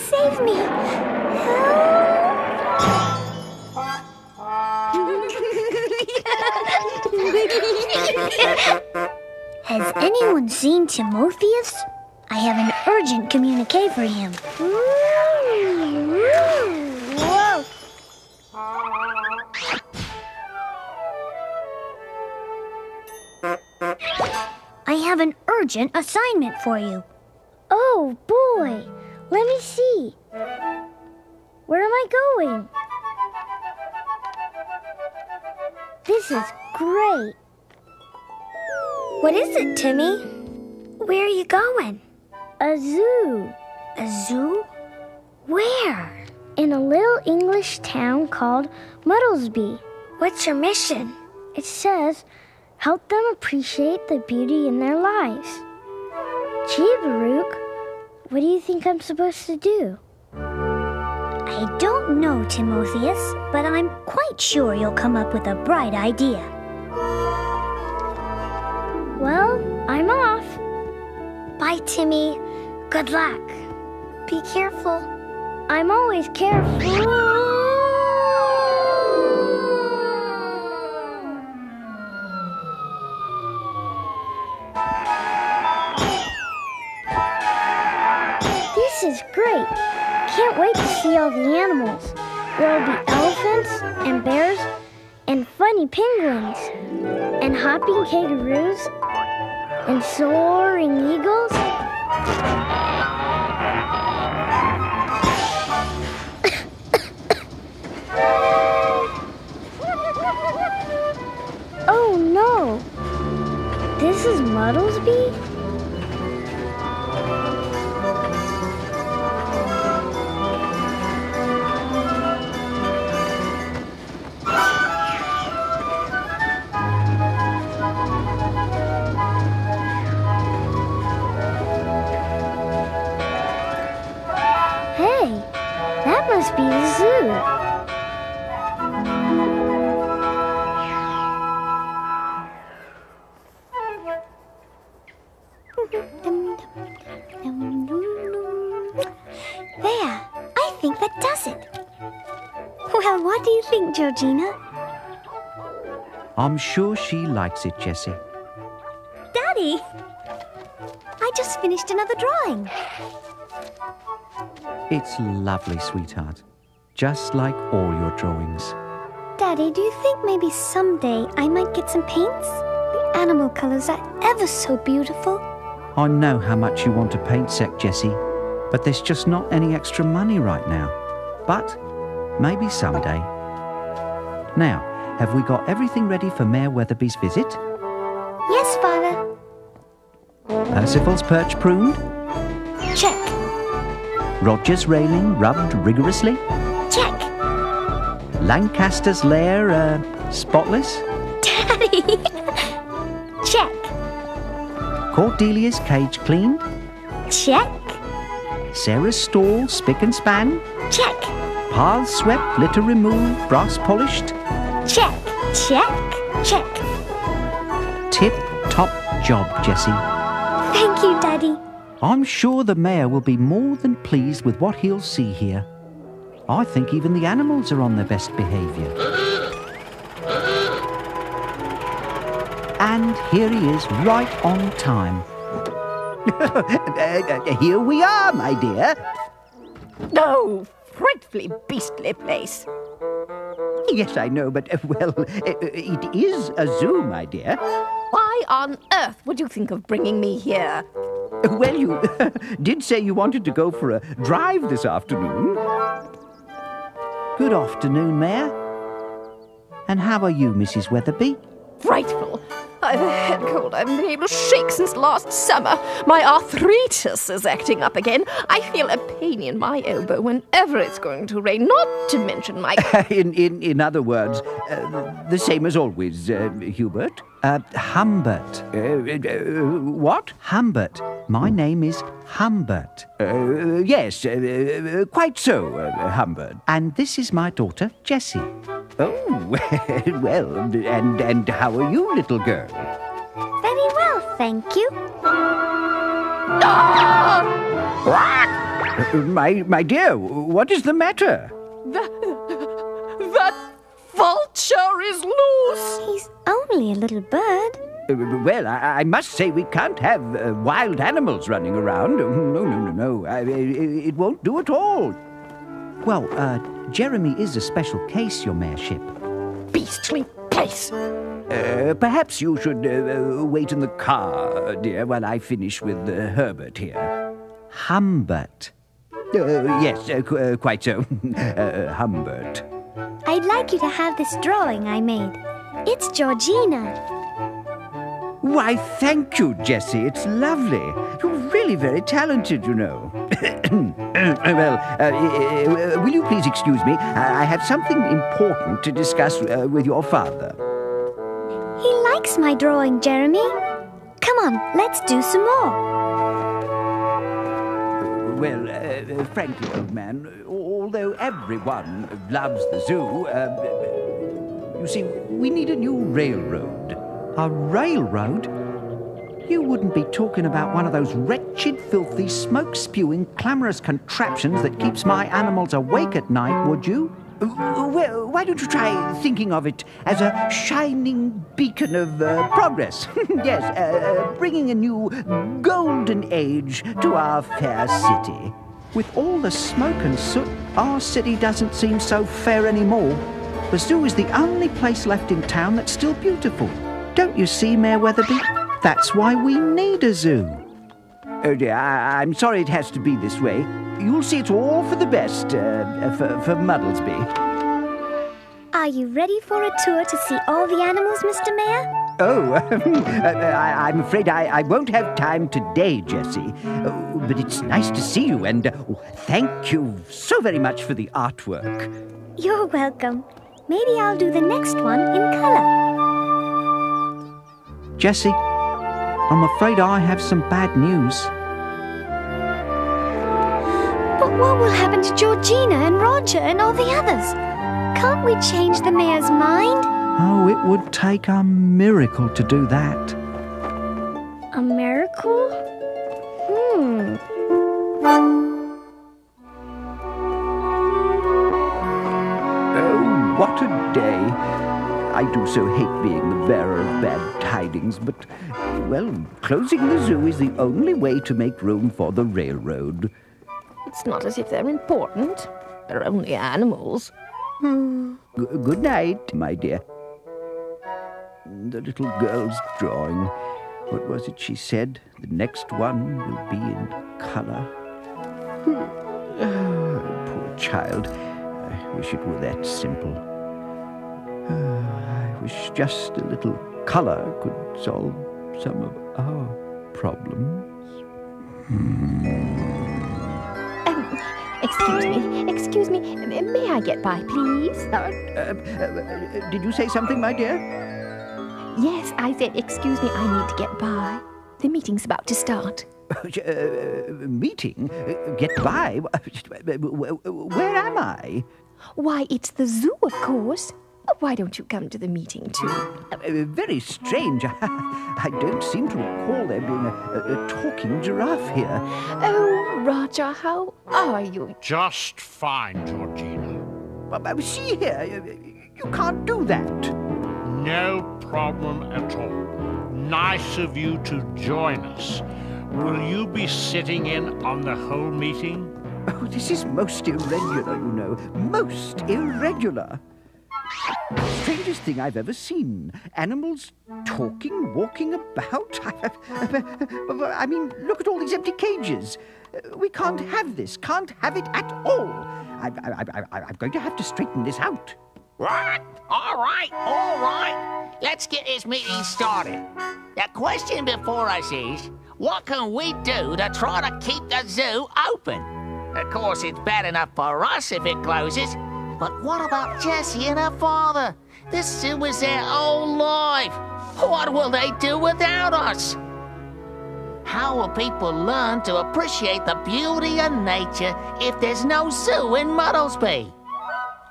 save me! Has anyone seen Timotheus? I have an urgent communique for him. Whoa! I have an urgent assignment for you. Oh, boy. Let me see. Where am I going? This is great. What is it, Timmy? Where are you going? A zoo. A zoo? Where? In a little English town called Muddlesby. What's your mission? It says, help them appreciate the beauty in their lives. Gee, Baruch, what do you think I'm supposed to do? I don't know, Timotheus, but I'm quite sure you'll come up with a bright idea. Well, I'm off. Bye, Timmy. Good luck. Be careful. I'm always careful. This is great. Can't wait to see all the animals. There'll be elephants and bears and funny penguins and hopping kangaroos and soaring eagles. Oh no! This is Muddlesby? Hey, that must be the zoo. There, I think that does it. Well, what do you think, Georgina? I'm sure she likes it, Jessie. Daddy, I just finished another drawing. It's lovely, sweetheart. Just like all your drawings. Daddy, do you think maybe someday I might get some paints? The animal colors are ever so beautiful. I know how much you want a paint set, Jessie, but there's just not any extra money right now. But maybe someday. Now, have we got everything ready for Mayor Weatherby's visit? Yes, Father. Percival's perch pruned? Check. Roger's railing rubbed rigorously? Check. Lancaster's lair, spotless? Daddy. Check. Cordelia's cage cleaned? Check. Sarah's stall spick and span? Check. Paths swept, litter removed, brass polished? Check. Check. Check. Tip-top job, Jessie. Thank you, Daddy. I'm sure the mayor will be more than pleased with what he'll see here. I think even the animals are on their best behaviour. And here he is, right on time. Here we are, my dear. Oh, frightfully beastly place. Yes, I know, but, well, it is a zoo, my dear. Why on earth would you think of bringing me here? Well, you did say you wanted to go for a drive this afternoon. Good afternoon, Mayor. And how are you, Mrs. Weatherby? Frightful. I've a head cold I haven't been able to shake since last summer. My arthritis is acting up again. I feel a pain in my elbow whenever it's going to rain, not to mention my... In other words, the same as always, Hubert. Humbert. What? Humbert. My name is Humbert. Yes, quite so, Humbert. And this is my daughter, Jessie. Oh, well, and how are you, little girl? Very well, thank you. My dear, what is the matter? That vulture is loose! He's only a little bird. Well, I must say we can't have wild animals running around. No. It won't do at all. Well, Jeremy is a special case, your mayorship. Beastly place! Perhaps you should wait in the car, dear, while I finish with Herbert here. Humbert. Yes, quite so. Humbert. I'd like you to have this drawing I made. It's Georgina. Why, thank you, Jessie. It's lovely. You're really very talented, you know. Will you please excuse me? I have something important to discuss with your father. He likes my drawing, Jeremy. Come on, let's do some more. Well, frankly, old man, although everyone loves the zoo, you see, we need a new railroad. A railroad? You wouldn't be talking about one of those wretched, filthy, smoke-spewing, clamorous contraptions that keeps my animals awake at night, would you? Well, why don't you try thinking of it as a shining beacon of progress? Yes, bringing a new golden age to our fair city. With all the smoke and soot, our city doesn't seem so fair anymore. The zoo is the only place left in town that's still beautiful. Don't you see, Mayor Weatherby? That's why we need a zoo. Oh dear, I'm sorry it has to be this way. You'll see it's all for the best, for Muddlesby. Are you ready for a tour to see all the animals, Mr. Mayor? Oh, I'm afraid I won't have time today, Jessie. But it's nice to see you, and thank you so very much for the artwork. You're welcome. Maybe I'll do the next one in colour. Jessie, I'm afraid I have some bad news. But what will happen to Georgina and Roger and all the others? Can't we change the mayor's mind? Oh, it would take a miracle to do that. A miracle? Oh, what a day. I do so hate being the bearer of bad tidings, but, well, closing the zoo is the only way to make room for the railroad. It's not as if they're important. They're only animals. Good night, my dear. The little girl's drawing. What was it she said? The next one will be in colour. Poor child. I wish it were that simple. I wish just a little colour could solve some of our problems. Excuse me. May I get by, please? Did you say something, my dear? Yes, I said, excuse me, I need to get by. The meeting's about to start. Meeting? Get by? Where am I? Why, it's the zoo, of course. Why don't you come to the meeting, too? Very strange. I don't seem to recall there being a talking giraffe here. Oh, Roger, how are you? Just fine, Georgina. See here, you can't do that. No problem at all. Nice of you to join us. Will you be sitting in on the whole meeting? Oh, this is most irregular, you know. Most irregular. Strangest thing I've ever seen. Animals talking, walking about. I mean, look at all these empty cages. We can't have this. Can't have it at all. I'm going to have to straighten this out. Right. All right. Let's get this meeting started. The question before us is, what can we do to try to keep the zoo open? Of course, it's bad enough for us if it closes, but what about Jessie and her father? This zoo is their whole life. What will they do without us? How will people learn to appreciate the beauty of nature if there's no zoo in Muddlesby?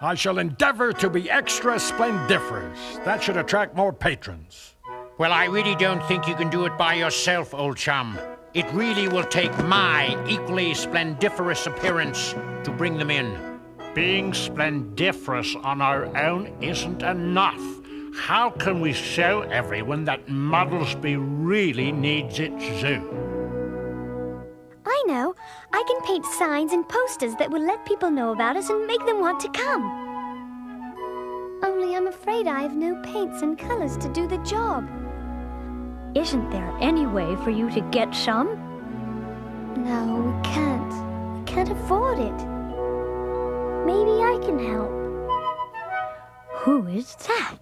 I shall endeavor to be extra splendiferous. That should attract more patrons. Well, I really don't think you can do it by yourself, old chum. It really will take my equally splendiferous appearance to bring them in. Being splendiferous on our own isn't enough. How can we show everyone that Muddlesby really needs its zoo? I know. I can paint signs and posters that will let people know about us and make them want to come. Only I'm afraid I have no paints and colors to do the job. Isn't there any way for you to get some? No, we can't. We can't afford it. Maybe I can help. Who is that?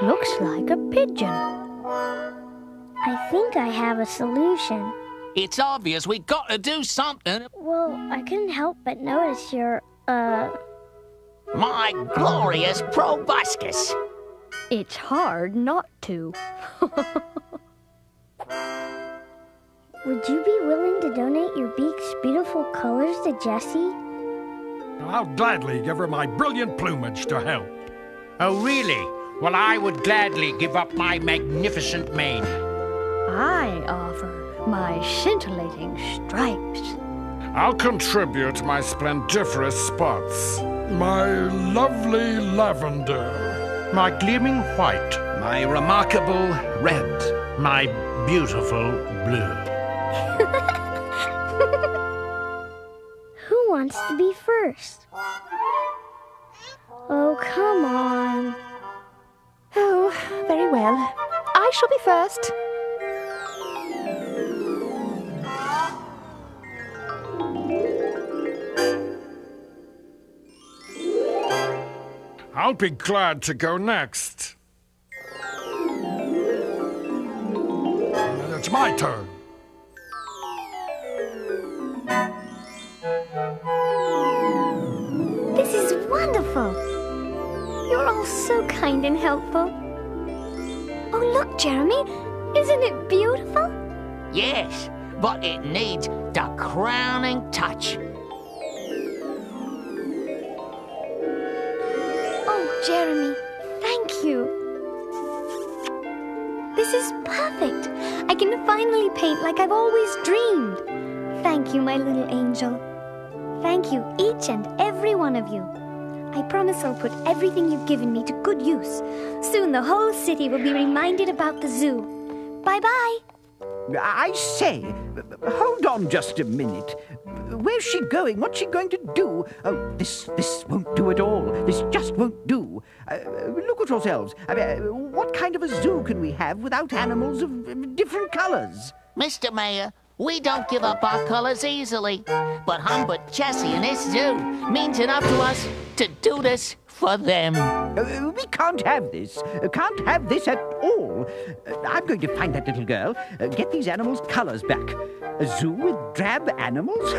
Looks like a pigeon. I think I have a solution. It's obvious we got to do something. Well, I couldn't help but notice your, My glorious proboscis. It's hard not to. Would you be willing to donate your beak's beautiful colors to Jessie? I'll gladly give her my brilliant plumage to help. Oh, really? Well, I would gladly give up my magnificent mane. I offer my scintillating stripes. I'll contribute my splendiferous spots. My lovely lavender. My gleaming white. My remarkable red. My beautiful blue. Who wants to be first? Oh, come on. Oh, very well. I shall be first. I'll be glad to go next. It's my turn. This is wonderful. You're all so kind and helpful. Oh, look, Jeremy. Isn't it beautiful? Yes, but it needs the crowning touch. Oh, Jeremy, thank you. This is perfect. I can finally paint like I've always dreamed. Thank you, my little angel. Thank you, each and every one of you. I promise I'll put everything you've given me to good use. Soon the whole city will be reminded about the zoo. Bye-bye. I say, hold on just a minute. Where's she going? What's she going to do? Oh, this won't do at all. This just won't do. Look at yourselves. What kind of a zoo can we have without animals of different colours? Mr. Mayor, we don't give up our colours easily. But Humbert, Jessie, and this zoo means enough to us to do this for them. We can't have this. Can't have this at all. I'm going to find that little girl, get these animals' colours back. A zoo with drab animals?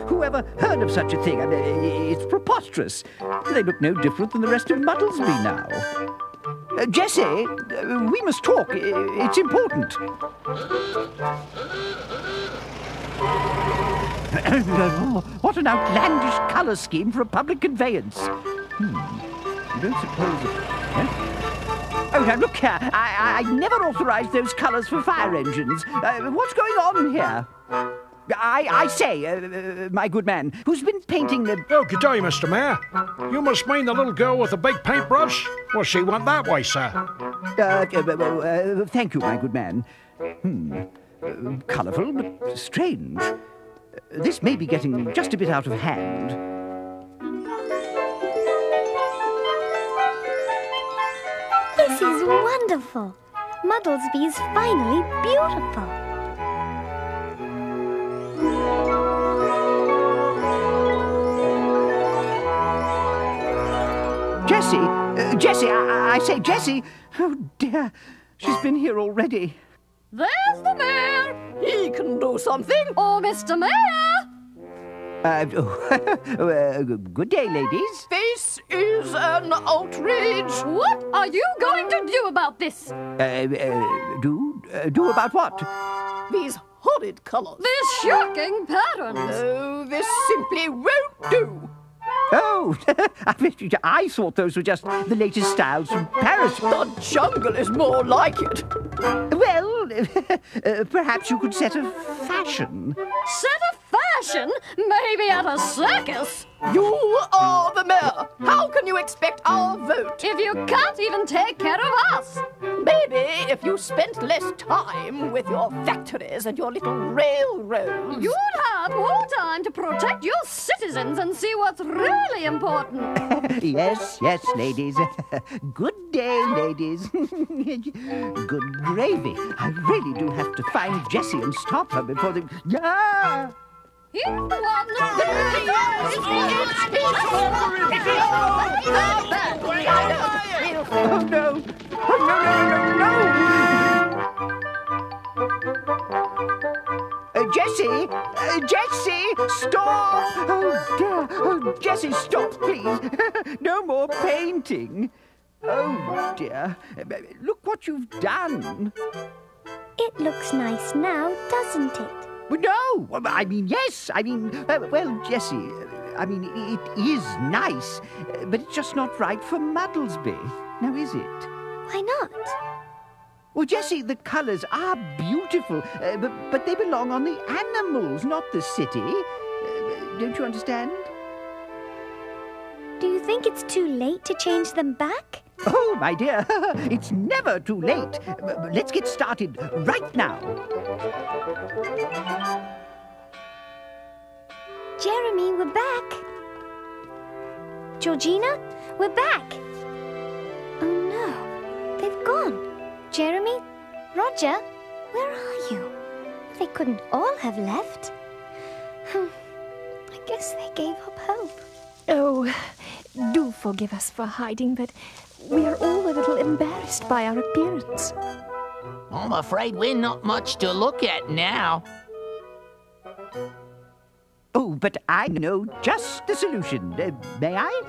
Whoever heard of such a thing? It's preposterous. They look no different than the rest of Muddlesby now. Jessie, we must talk. It's important. What an outlandish colour scheme for a public conveyance. I don't suppose... Oh, now look here. I never authorised those colours for fire engines. What's going on here? I say, my good man, who's been painting the... Oh, good day, Mr. Mayor. You must mean the little girl with the big paintbrush? Well, she went that way, sir. Thank you, my good man. Colourful, but strange. This may be getting just a bit out of hand. This is wonderful. Muddlesby is finally beautiful. Jessie, I say, Jessie. Oh, dear. She's been here already. There's the mayor. He can do something. Oh, Mr. Mayor. Good day, ladies. This is an outrage. What are you going to do about this? Do about what? These horrid colours. These shocking patterns. No, this simply won't do. Oh, I thought those were just the latest styles from Paris. The jungle is more like it. Well, perhaps you could set a fashion. Set a fashion? Maybe at a circus? You are the mayor. How can you expect our vote? If you can't even take care of us. Maybe if you spent less time with your factories and your little railroads. You'd have more time to protect your citizens and see what's really important. Yes, yes, ladies. Good day, ladies. Good gravy. I really do have to find Jessie and stop her before the... Ah! He's the one. Oh, no. Oh, no. Jessie! Jessie! Stop! Oh, dear. Oh, Jessie, stop, please. No more painting. Oh, dear. Look what you've done. It looks nice now, doesn't it? No, I mean, yes. I mean, well, Jessie, I mean, it is nice, but it's just not right for Muddlesby. Now, is it? Why not? Well, Jessie, the colours are beautiful, but they belong on the animals, not the city. Don't you understand? Do you think it's too late to change them back? Oh, my dear, it's never too late. Let's get started right now. Jeremy, we're back. Georgina, we're back. Oh, no. They've gone. Jeremy, Roger, where are you? They couldn't all have left. I guess they gave up hope. Oh, do forgive us for hiding, but we are all a little embarrassed by our appearance. I'm afraid we're not much to look at now. Oh, but I know just the solution. May I?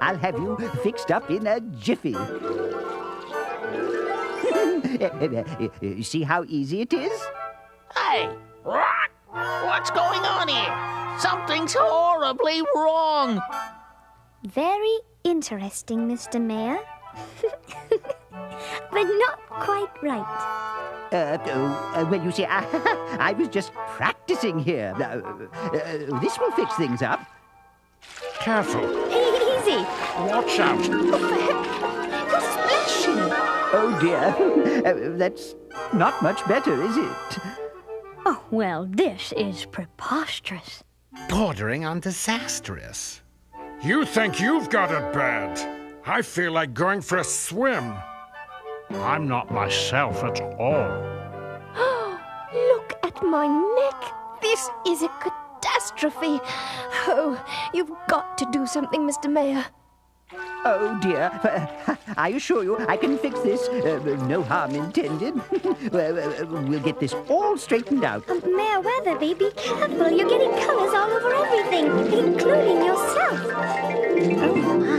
I'll have you fixed up in a jiffy. See how easy it is? Hey, what's going on here? Something's horribly wrong. Very interesting, Mr. Mayor. But not quite right. Well, you see, I was just practicing here. This will fix things up. Careful. Easy. Watch out. You're splashing. Oh, dear. That's not much better, is it? Oh, well, this is preposterous. Bordering on disastrous. You think you've got it bad. I feel like going for a swim. I'm not myself at all. Look at my neck. This is a catastrophe. Oh, you've got to do something, Mr. Mayor. Oh, dear. I assure you, I can fix this. No harm intended. We'll get this all straightened out. Mayor Weatherby, be careful. You're getting colours all over everything, including yourself. Oh, my.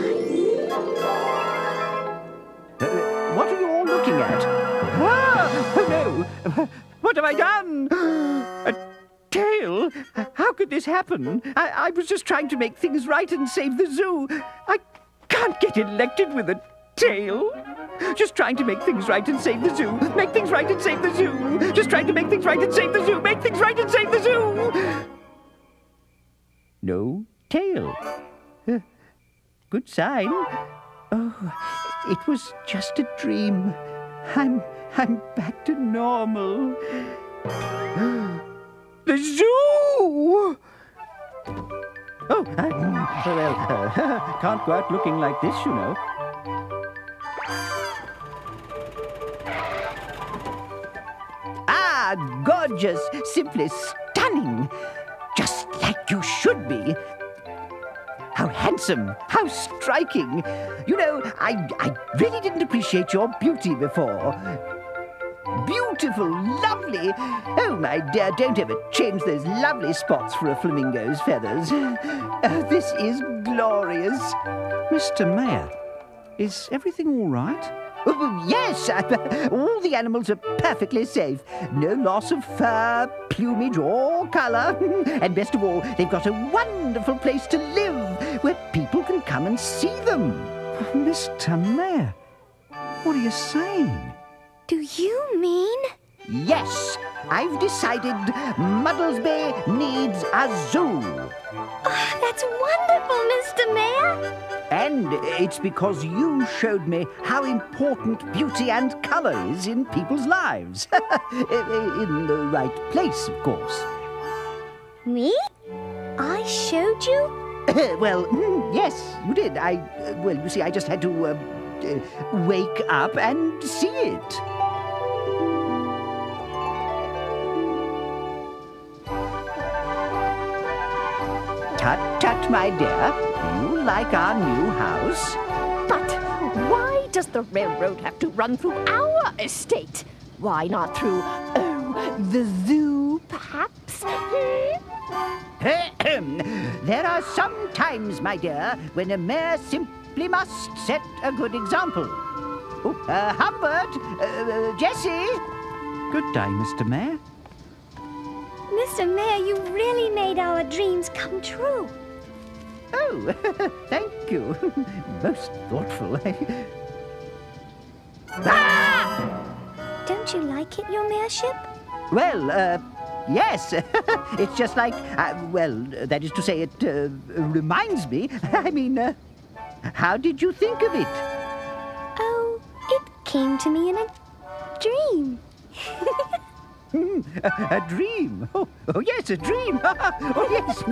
What are you all looking at? Ah! Oh, no! What have I done? A tail? How could this happen? I was just trying to make things right and save the zoo. I can't get elected with a tail. Just trying to make things right and save the zoo. Make things right and save the zoo. Just trying to make things right and save the zoo. Make things right and save the zoo. No tail. Good sign. Oh, it was just a dream. I'm back to normal. The zoo! Oh, well, can't go out looking like this, you know. Ah, gorgeous, simply stunning. Just like you should be. How handsome, how striking. You know, I really didn't appreciate your beauty before. Beautiful, lovely. Oh, my dear, don't ever change those lovely spots for a flamingo's feathers. This is glorious. Mr. Mayor, is everything all right? Oh, yes, all the animals are perfectly safe. No loss of fur, plumage or colour. And best of all, they've got a wonderful place to live where people can come and see them. Mr. Mayor, What are you saying? Do you mean? Yes, I've decided Muddlesby needs a zoo. Oh, that's wonderful, Mr. Mayor. And it's because you showed me how important beauty and colour is in people's lives. In the right place, of course. Me? I showed you? Well, yes, you did. Well, you see, I just had to wake up and see it. Tut, tut, my dear. You like our new house? But why does the railroad have to run through our estate? Why not through, the zoo, perhaps? There are some times, my dear, when a mayor simply must set a good example. Oh, Humbert, Jessie. Good day, Mr. Mayor. Mr. Mayor, you really made our dreams come true. Oh, thank you. Most thoughtful. Don't you like it, your mayorship? Well, yes. It's just like, well, that is to say, it reminds me. I mean, how did you think of it? Oh, it came to me in a dream. A dream? Oh, yes, a dream. Oh, yes.